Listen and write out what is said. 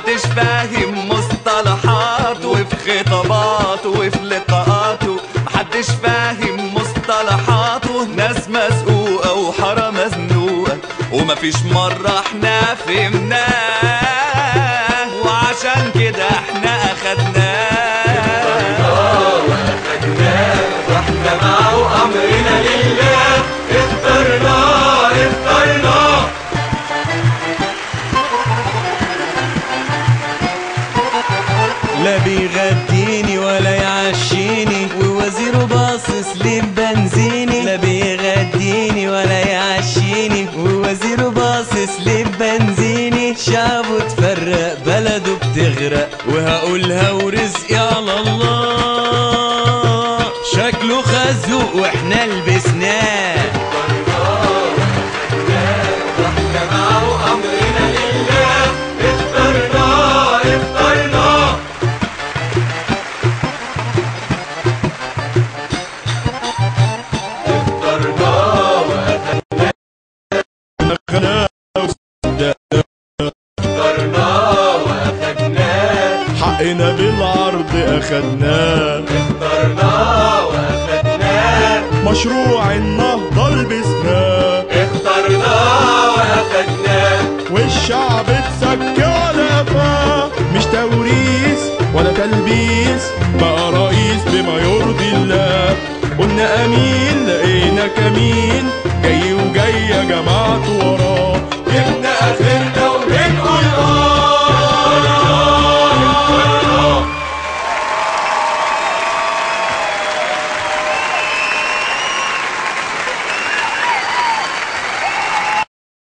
محدش فاهم مصطلحاته، وفي خطاباته وفي لقاءاته محدش فاهم مصطلحاته. ناس مسقوقة وحارة مزنوقة ومفيش مرة احنا فهمناه، وعشان كده احنا اخدناه واحنا معه امرنا لله، اخترناه اخترناه. لا بيغديني ولا يعشيني ووزيره باصص لبنزيني، لا بيغديني ولا يعشيني ووزيره باصص لبنزيني. شعبه اتفرق بلده بتغرق وهقولها ورزقي على الله، شكله خازوق واحنا لبسناه. واحنا معه امرنا لله، اخترناه اخترناه. حقنا بالعرض اخدناه، اخترناه واخدناه. مشروع النهضة لبسناه، اخترناه واخدناه. والشعب اتسك على قفاه. مش توريث ولا تلبيس، بقى رئيس بما يرضي الله. قلنا امين لقينا كمين،